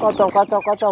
Kacau, kacau, kacau.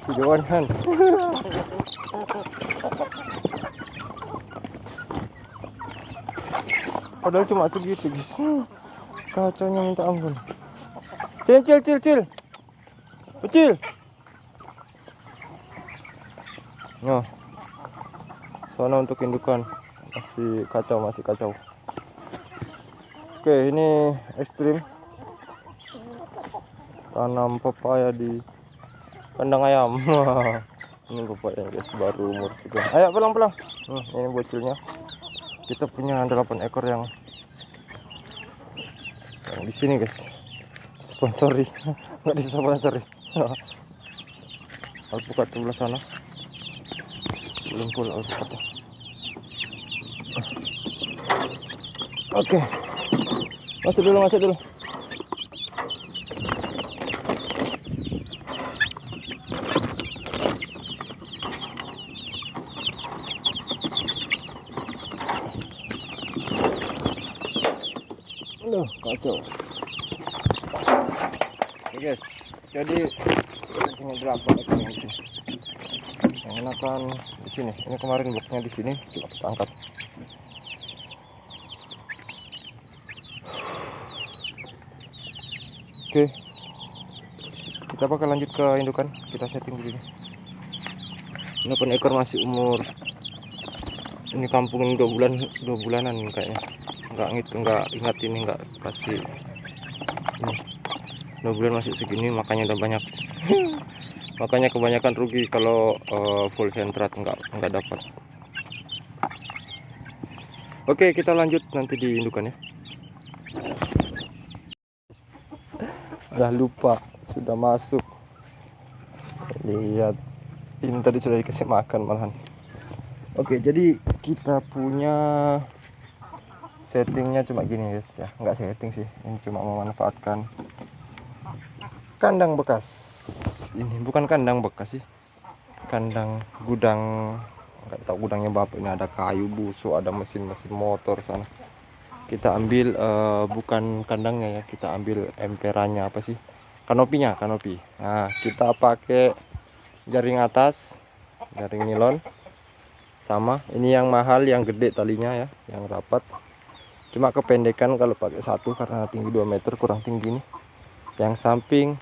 Videoan kan. Padahal cuma segitu guys. Kacaunya minta ampun. Cil. Kecil. Nah. Sono untuk indukan. Masih kacau. Oke, ini ekstrim. Tanam pepaya di kandang ayam. Ini pepaya guys, baru umur sekian. Ayo pulang. Ini bocilnya. Kita punya 8 ekor yang di sini guys. Sponsori. Nggak disponsori. Alpukat sebelah sana. Belum full alpukat. Oke. Masuk dulu. Kacau. Oke guys, jadi ini berapa ekor di sini? Yang enakan di sini. Ini kemarin boxnya di sini, coba kita angkat. Oke, kita bakal lanjut ke indukan. Kita setting dulu. 8 ekor masih umur. Ini kampung 2 bulanan kayaknya. Enggak ingat ini enggak kasih ini 2 bulan masih segini, makanya udah banyak. Makanya kebanyakan rugi kalau full sentrat enggak dapat. Oke, kita lanjut nanti di indukan ya. Udah lupa, sudah masuk. Lihat, ini tadi sudah dikasih makan malahan. Oke, jadi kita punya settingnya cuma gini guys ya, nggak setting sih, ini cuma memanfaatkan kandang bekas. Ini bukan kandang bekas sih, kandang gudang, nggak tahu gudangnya bapak. Ini ada kayu busuk, ada mesin motor sana. Kita ambil bukan kandangnya ya, kita ambil emperannya, apa sih, kanopi. Nah, kita pakai jaring atas, jaring nilon sama. Ini yang mahal, yang gede talinya ya, yang rapat. Cuma kependekan kalau pakai satu karena tinggi 2 meter kurang tinggi nih. Yang samping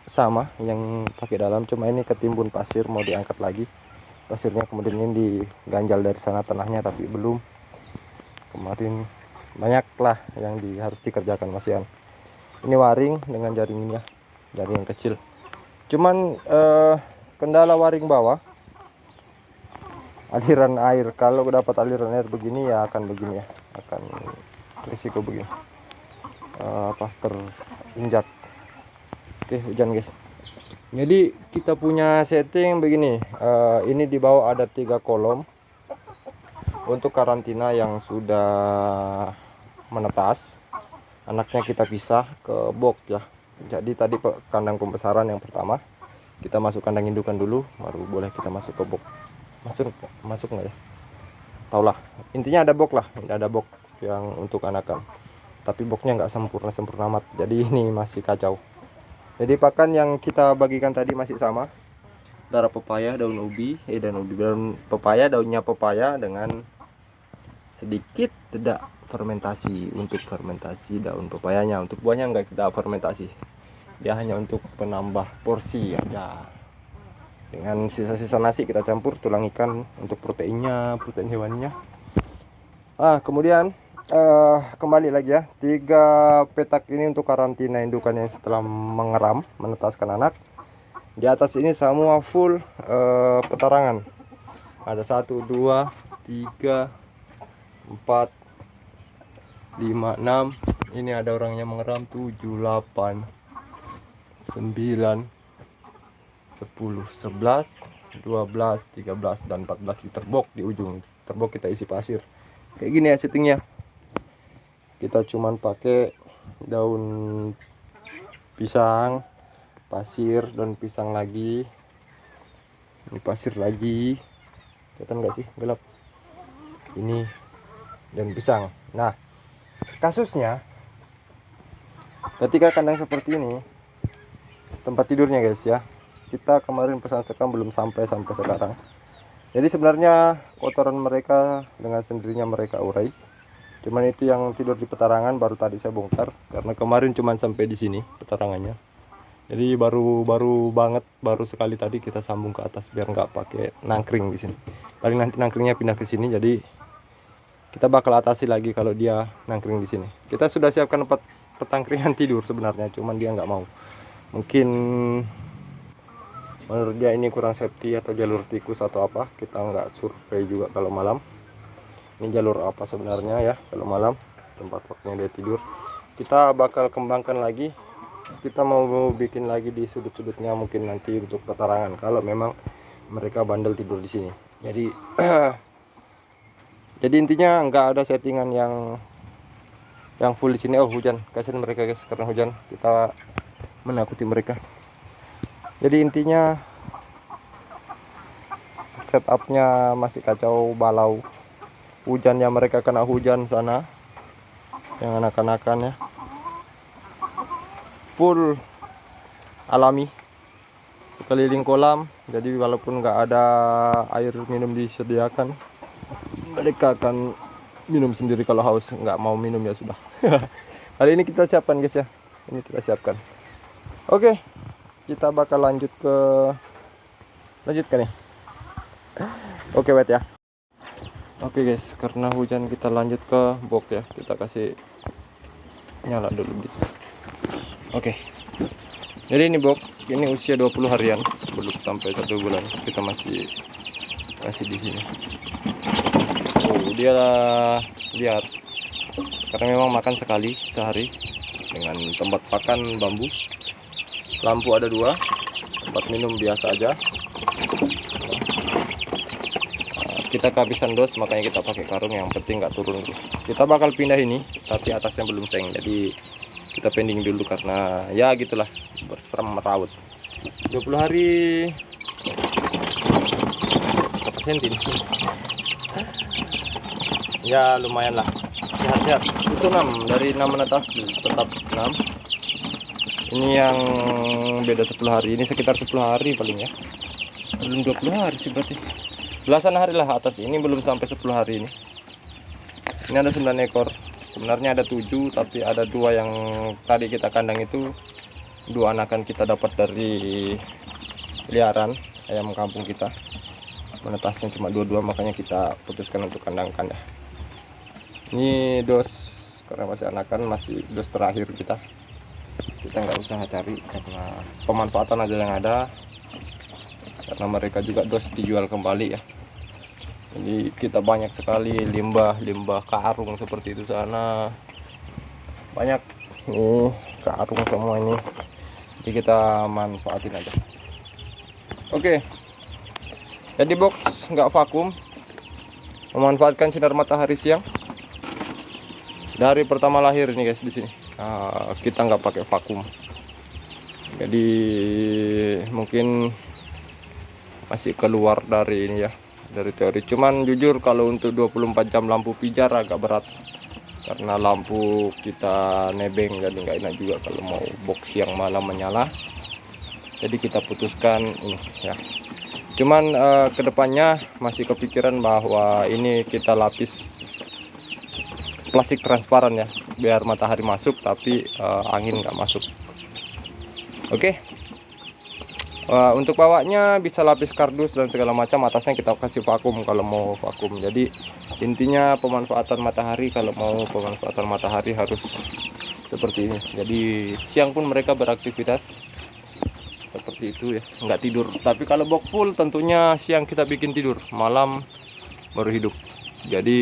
sama yang pakai dalam, cuma ini ketimbun pasir, mau diangkat lagi pasirnya. Kemudian ini diganjal dari sana tanahnya, tapi belum. Kemarin banyak lah yang harus dikerjakan masihan. Ini waring dengan jaring ini ya, jaring yang kecil. Cuman kendala waring bawah, aliran air. Kalau dapat aliran air begini ya akan begini ya, akan risiko begini, terinjak. Oke, hujan guys. Jadi kita punya setting begini. Ini di bawah ada 3 kolom untuk karantina yang sudah menetas. anaknya kita pisah ke box ya. Jadi tadi kandang pembesaran yang pertama kita masuk kandang indukan dulu, baru boleh kita masuk ke box. Masuk nggak ya? Taulah, intinya ada box lah, ada box yang untuk anakan, tapi boxnya nggak sempurna amat, jadi ini masih kacau. Jadi pakan yang kita bagikan tadi masih sama, darah pepaya, daun ubi, daun pepaya, daunnya pepaya dengan sedikit tidak fermentasi. Untuk fermentasi daun pepayanya, untuk buahnya nggak kita fermentasi, dia hanya untuk penambah porsi aja. Dengan sisa-sisa nasi kita campur tulang ikan untuk proteinnya, protein hewannya. Kemudian kembali lagi ya, 3 petak ini untuk karantina indukan yang setelah mengeram, menetaskan anak. Di atas ini semua full petarangan. Ada 1, 2, 3, 4, 5, 6. Ini ada orangnya mengeram 7, 8, 9, 10, 11, 12, 13, dan 14 liter box di ujung. Terbok kita isi pasir. Kayak gini ya settingnya. Kita cuman pakai daun pisang, pasir, daun pisang lagi. Ini pasir lagi. Kelihatan nggak sih? Gelap. Ini daun pisang. Nah, kasusnya ketika kandang seperti ini, tempat tidurnya guys ya, kita kemarin pesan sekam belum sampai sekarang. Jadi sebenarnya kotoran mereka dengan sendirinya mereka urai. Cuman itu yang tidur di petarangan baru tadi saya bongkar, karena kemarin cuman sampai di sini petarangannya. Jadi baru sekali tadi kita sambung ke atas biar nggak pakai nangkring di sini. Paling nanti nangkringnya pindah ke sini, jadi kita bakal atasi lagi kalau dia nangkring di sini. Kita sudah siapkan petangkringan tidur sebenarnya, cuman dia nggak mau. Mungkin menurut dia ini kurang safety atau jalur tikus atau apa, kita nggak survei juga kalau malam. Ini jalur apa sebenarnya ya kalau malam, tempat waktunya dia tidur. Kita bakal kembangkan lagi, kita mau bikin lagi di sudut-sudutnya mungkin nanti untuk petarangan kalau memang mereka bandel tidur di sini. Jadi jadi intinya nggak ada settingan yang full di sini. Oh, hujan, kasihan mereka guys, karena hujan kita menakuti mereka. Jadi intinya setupnya masih kacau balau. Hujannya mereka kena hujan sana, yang anak-anakan ya, full alami sekeliling kolam. Jadi walaupun nggak ada air minum disediakan, mereka akan minum sendiri kalau haus. Nggak mau minum ya sudah. Kali ini kita siapkan guys ya, ini kita siapkan. Oke, kita bakal lanjutkan nih. Oke wait ya. Oke guys, karena hujan kita lanjut ke box ya. Kita kasih nyala dulu bis. Oke. Jadi ini box, ini usia 20 harian, belum sampai 1 bulan. Kita masih di sini. Oh, dia lihat. Karena memang makan sekali sehari dengan tempat pakan bambu. Lampu ada 2, tempat minum biasa aja. Kita kehabisan dos, makanya kita pakai karung, yang penting nggak turun dulu. Kita bakal pindah ini, tapi atasnya belum seng, jadi kita pending dulu karena ya gitulah, berseram merawat. 20 hari berapa senti nih? Ya lumayan lah, sehat-sehat. Itu 6, dari 6 menetas tetap 6. Ini yang beda 10 hari, ini sekitar 10 hari paling ya. Belum 20 hari sih berarti. Belasan hari lah atas ini, belum sampai 10 hari ini. Ini ada 9 ekor. Sebenarnya ada 7, tapi ada 2 yang tadi kita kandang itu. 2 anakan kita dapat dari liaran ayam kampung kita. Menetasnya cuma 22, makanya kita putuskan untuk kandangkan ya. Ini dos, karena masih anakan, masih dos terakhir kita. Kita nggak usah cari karena pemanfaatan aja yang ada. Karena mereka juga dos dijual kembali ya. Jadi kita banyak sekali limbah karung seperti itu sana, banyak nih karung semua ini, jadi kita manfaatin aja. Oke, jadi box nggak vakum, memanfaatkan sinar matahari siang dari pertama lahir ini guys di sini. kita nggak pakai vakum. Jadi mungkin masih keluar dari ini ya, dari teori. Cuman jujur kalau untuk 24 jam lampu pijar agak berat, karena lampu kita nebeng, jadi nggak enak juga kalau mau box siang malam menyala. Jadi kita putuskan ini ya. Cuman kedepannya masih kepikiran bahwa ini kita lapis plastik transparan ya, biar matahari masuk tapi angin nggak masuk. Oke. Untuk bawahnya bisa lapis kardus dan segala macam, atasnya kita kasih vakum kalau mau vakum. Jadi intinya pemanfaatan matahari, kalau mau pemanfaatan matahari harus seperti ini. Jadi siang pun mereka beraktivitas seperti itu ya, nggak tidur. Tapi kalau box full tentunya siang kita bikin tidur, malam baru hidup. Jadi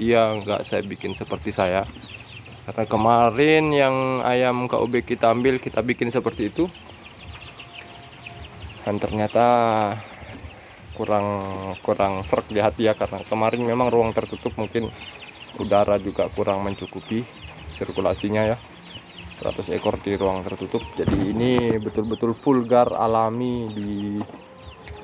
dia nggak saya bikin seperti saya, karena kemarin yang ayam KUB kita ambil, kita bikin seperti itu dan ternyata kurang serak di hati ya, karena kemarin memang ruang tertutup, mungkin udara juga kurang mencukupi sirkulasinya ya, 100 ekor di ruang tertutup. Jadi ini betul-betul vulgar alami di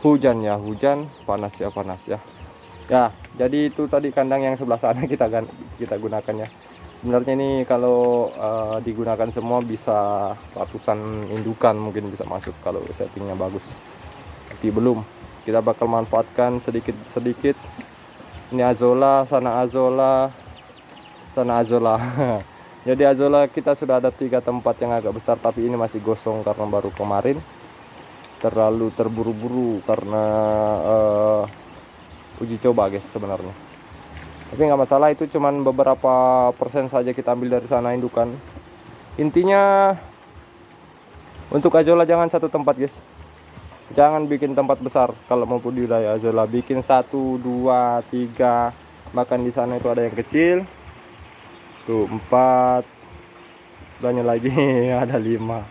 hujan ya, hujan, panas ya, panas ya. Ya, jadi itu tadi kandang yang sebelah sana kita gunakan ya. Sebenarnya ini kalau digunakan semua bisa ratusan indukan mungkin bisa masuk kalau settingnya bagus. Tapi belum, kita bakal manfaatkan sedikit-sedikit. Ini azola, sana azola, sana azola. Jadi azola kita sudah ada 3 tempat yang agak besar, tapi ini masih gosong karena baru kemarin. Terlalu terburu-buru karena uji coba guys sebenarnya. Tapi nggak masalah, itu cuman beberapa persen saja kita ambil dari sana indukan. Intinya untuk azola jangan satu tempat guys, jangan bikin tempat besar. Kalau mau budidaya azola bikin 1, 2, 3, bahkan di sana itu ada yang kecil tuh 4, banyak lagi ada 5,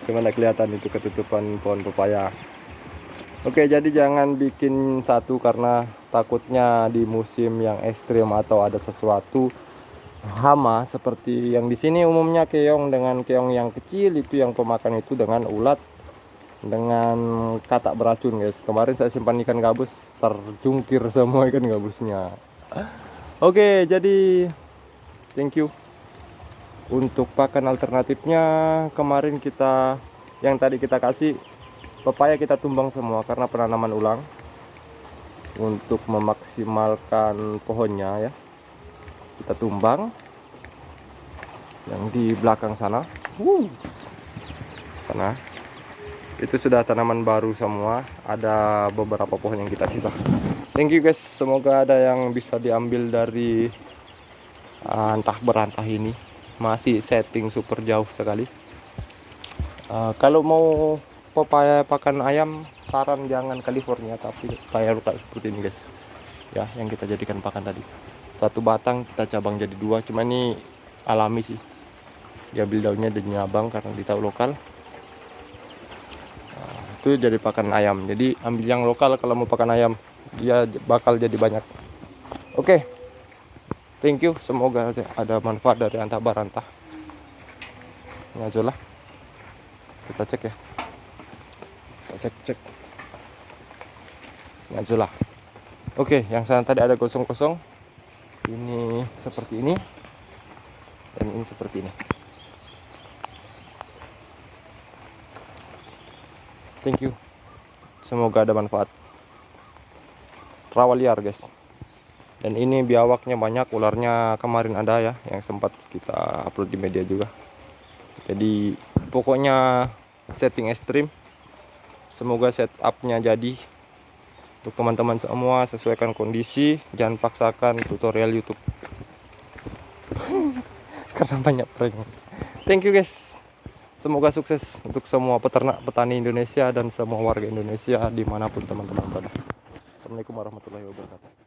cuman nggak kelihatan itu ketutupan pohon pepaya. Oke, jadi jangan bikin satu karena takutnya di musim yang ekstrim atau ada sesuatu hama seperti yang di sini umumnya keong, dengan keong yang kecil itu yang pemakan itu dengan ulat, dengan katak beracun guys. Kemarin saya simpan ikan gabus, terjungkir semua ikan gabusnya. Oke, jadi thank you. Untuk pakan alternatifnya kemarin kita, yang tadi kita kasih pepaya, kita tumbang semua karena penanaman ulang untuk memaksimalkan pohonnya ya. Kita tumbang yang di belakang sana, sana itu sudah tanaman baru semua, ada beberapa pohon yang kita sisa. Thank you guys, semoga ada yang bisa diambil dari antah berantah ini. Masih setting super jauh sekali. Kalau mau pepaya pakan ayam, saran jangan California, tapi kayak ruka seperti ini guys ya, yang kita jadikan pakan tadi. Satu batang kita cabang jadi 2, cuma ini alami sih, diambil daunnya dan nyabang karena di tahu lokal. Itu jadi pakan ayam. Jadi ambil yang lokal kalau mau pakan ayam, dia bakal jadi banyak. Oke, thank you, semoga ada manfaat dari antah barantah. Ini aja lah, kita cek ya, cek Nazula. Oke, yang sana tadi ada kosong-kosong, ini seperti ini dan ini seperti ini. Thank you, semoga ada manfaat. Rawa liar guys, dan ini biawaknya banyak, ularnya kemarin ada ya yang sempat kita upload di media juga. Jadi pokoknya setting ekstrim, semoga setupnya jadi untuk teman-teman semua. Sesuaikan kondisi, jangan paksakan tutorial YouTube karena banyak prank. Thank you guys, semoga sukses untuk semua peternak, petani Indonesia dan semua warga Indonesia dimanapun teman-teman berada. Assalamualaikum warahmatullahi wabarakatuh.